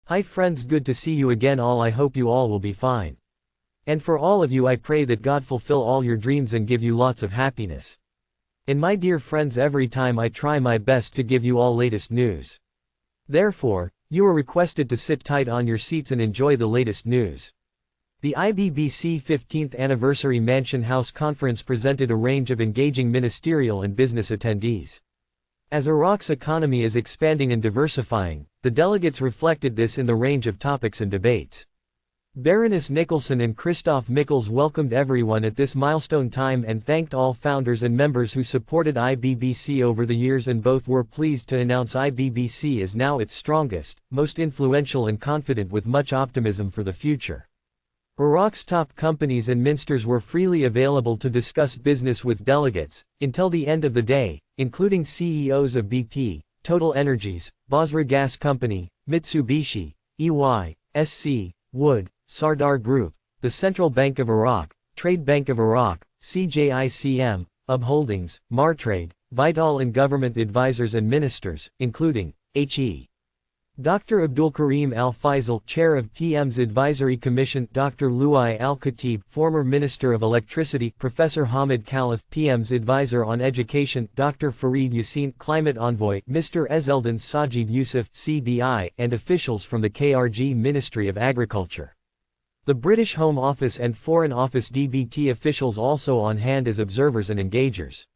Hi friends, good to see you again all. I hope you all will be fine. And for all of you I pray that God fulfill all your dreams and give you lots of happiness. And my dear friends, every time I try my best to give you all latest news. Therefore, you are requested to sit tight on your seats and enjoy the latest news. The IBBC 15th Anniversary Mansion House Conference presented a range of engaging ministerial and business attendees. As Iraq's economy is expanding and diversifying, the delegates reflected this in the range of topics and debates. Baroness Nicholson and Christophe Michels welcomed everyone at this milestone time and thanked all founders and members who supported IBBC over the years, and both were pleased to announce IBBC is now its strongest, most influential and confident with much optimism for the future. Iraq's top companies and minsters were freely available to discuss business with delegates, until the end of the day, including CEOs of BP, TotalEnergies, Basrah Gas Company, Mitsubishi, EY, SC, Wood, Sardar Group, the Central Bank of Iraq, Trade Bank of Iraq, CJICM, UB Holdings, Martrade, Vitol and Government advisors and ministers, including H.E. Dr. Abdulkareem Al-Faisal, Chair of PM's Advisory Commission, Dr. Luay Al Khateeb, former Minister of Electricity, Professor Hamid Khalaf, PM's Advisor on Education, Dr. Fareed Yasseen, Climate Envoy, Mr. Ezzeldin Sajid Yousif, CBI, and officials from the KRG Ministry of Agriculture. The British Home Office and Foreign Office DBT officials also on hand as observers and engagers.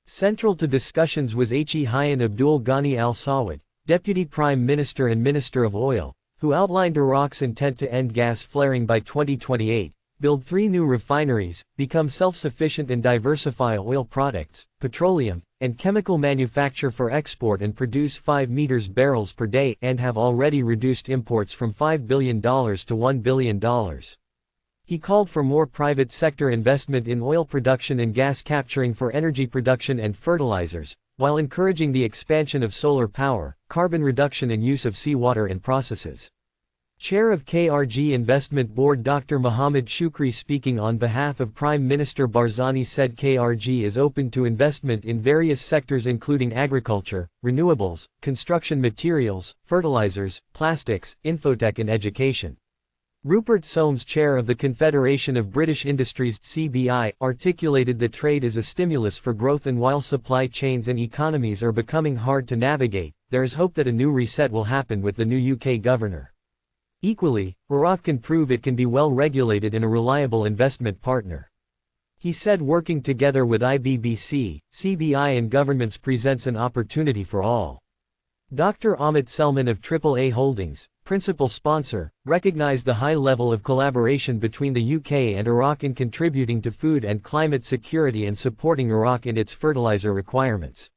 Central to discussions was H.E. Hayyan Abdul Ghani Al-Sawad, Deputy Prime Minister and Minister of Oil, who outlined Iraq's intent to end gas flaring by 2028, build 3 new refineries, become self-sufficient and diversify oil products, petroleum, and chemical manufacture for export and produce 5 meters barrels per day, and have already reduced imports from $5 billion to $1 billion. He called for more private sector investment in oil production and gas capturing for energy production and fertilizers, while encouraging the expansion of solar power, carbon reduction and use of seawater in processes. Chair of KRG Investment Board Dr. Mohammed Shukri, speaking on behalf of Prime Minister Barzani, said KRG is open to investment in various sectors including agriculture, renewables, construction materials, fertilizers, plastics, infotech and education. Rupert Soames, chair of the Confederation of British Industries (CBI), articulated that trade is a stimulus for growth, and while supply chains and economies are becoming hard to navigate, there is hope that a new reset will happen with the new UK governor. Equally, Iraq can prove it can be well regulated and a reliable investment partner. He said working together with IBBC, CBI and governments presents an opportunity for all. Dr. Amit Selman of AAA Holdings, principal sponsor, recognized the high level of collaboration between the UK and Iraq in contributing to food and climate security and supporting Iraq in its fertilizer requirements.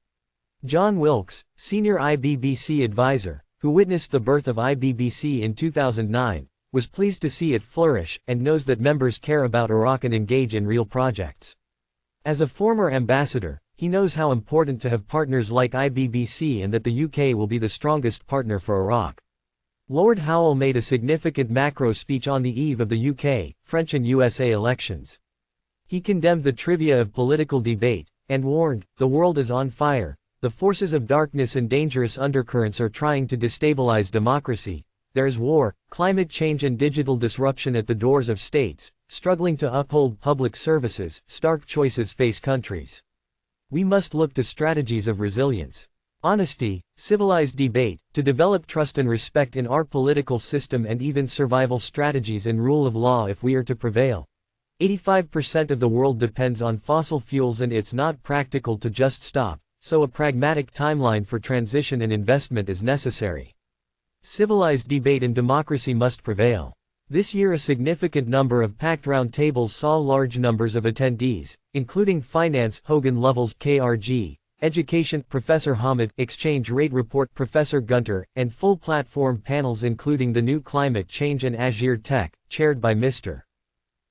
John Wilkes, senior IBBC advisor, who witnessed the birth of IBBC in 2009, was pleased to see it flourish, and knows that members care about Iraq and engage in real projects. As a former ambassador, he knows how important to have partners like IBBC and that the UK will be the strongest partner for Iraq. Lord Howell made a significant macro speech on the eve of the UK, French and USA elections. He condemned the trivia of political debate, and warned, "The world is on fire, the forces of darkness and dangerous undercurrents are trying to destabilize democracy, there is war, climate change and digital disruption at the doors of states, struggling to uphold public services, stark choices face countries. We must look to strategies of resilience, honesty, civilized debate, to develop trust and respect in our political system, and even survival strategies and rule of law if we are to prevail. 85% of the world depends on fossil fuels and it's not practical to just stop, so a pragmatic timeline for transition and investment is necessary. Civilized debate and democracy must prevail." This year a significant number of packed roundtables saw large numbers of attendees, including Finance, Hogan Lovells, KRG, Education, Professor Hamid, Exchange Rate Report, Professor Gunter, and full platform panels including the new Climate Change and Azure Tech, chaired by Mr.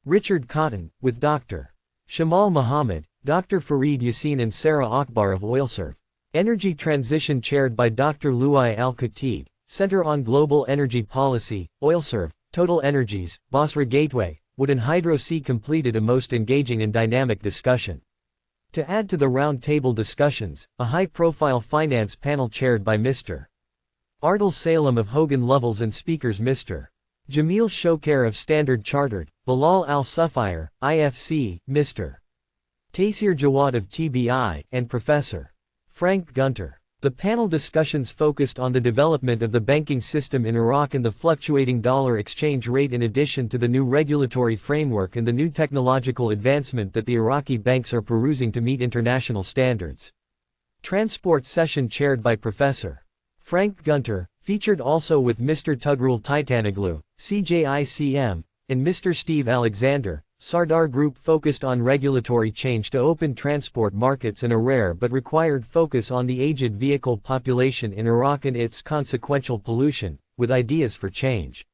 Richard Cotton, with Dr. Shamal Mohammed, Dr. Fareed Yasseen and Sarah Akbar of OilServe. Energy Transition chaired by Dr. Luay Al Khateeb, Center on Global Energy Policy, OilServe, TotalEnergies, Basrah Gateway, Wood and Hydro C completed a most engaging and dynamic discussion. To add to the round table discussions, a high-profile finance panel chaired by Mr. Ardal Salem of Hogan Lovells and speakers Mr. Jamil Shoker of Standard Chartered, Bilal Al-Sufire, IFC, Mr. Taysir Jawad of TBI, and Professor Frank Gunter. The panel discussions focused on the development of the banking system in Iraq and the fluctuating dollar exchange rate in addition to the new regulatory framework and the new technological advancement that the Iraqi banks are perusing to meet international standards. Transport session chaired by Professor Frank Gunter, featured also with Mr. Tugrul Titanoglu, CJICM, and Mr. Steve Alexander. Sardar Group focused on regulatory change to open transport markets and a rare but required focus on the aged vehicle population in Iraq and its consequential pollution, with ideas for change.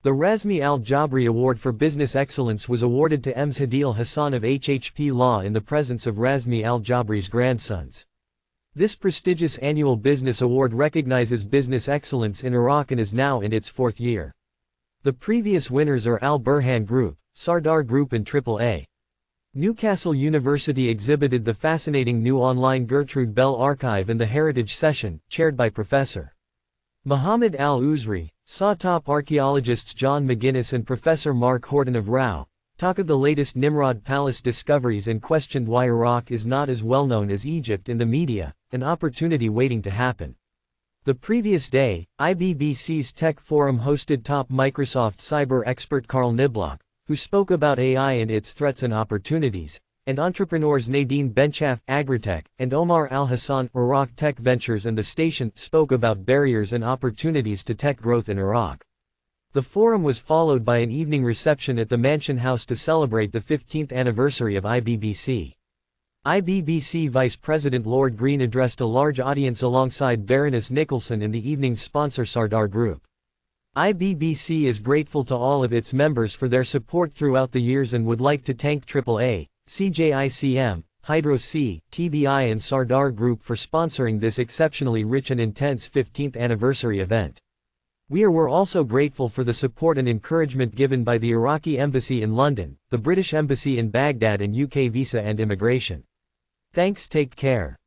The Razmi Al-Jabri Award for Business Excellence was awarded to Ms. Hadil Hassan of HHP Law in the presence of Razmi Al-Jabri's grandsons. This prestigious annual business award recognizes business excellence in Iraq and is now in its 4th year. The previous winners are Al-Burhan Group, Sardar Group and AAA. Newcastle University exhibited the fascinating new online Gertrude Bell archive and the Heritage Session, chaired by Professor Muhammad Al-Uzri, saw top archaeologists John McGuinness and Professor Mark Horton of Rao talk of the latest Nimrod Palace discoveries and questioned why Iraq is not as well known as Egypt in the media, an opportunity waiting to happen. The previous day, IBBC's Tech Forum hosted top Microsoft cyber expert Carl Niblock, who spoke about AI and its threats and opportunities, and entrepreneurs Nadine Benchaf, Agritech, and Omar Al-Hassan, Iraq Tech Ventures, and the station spoke about barriers and opportunities to tech growth in Iraq. The forum was followed by an evening reception at the Mansion House to celebrate the 15th anniversary of IBBC. IBBC Vice President Lord Green addressed a large audience alongside Baroness Nicholson and the evening's sponsor Sardar Group. IBBC is grateful to all of its members for their support throughout the years and would like to thank AAA, CJICM, Hydro C, TBI and Sardar Group for sponsoring this exceptionally rich and intense 15th anniversary event. We were also grateful for the support and encouragement given by the Iraqi Embassy in London, the British Embassy in Baghdad and UK Visa and Immigration. Thanks, take care.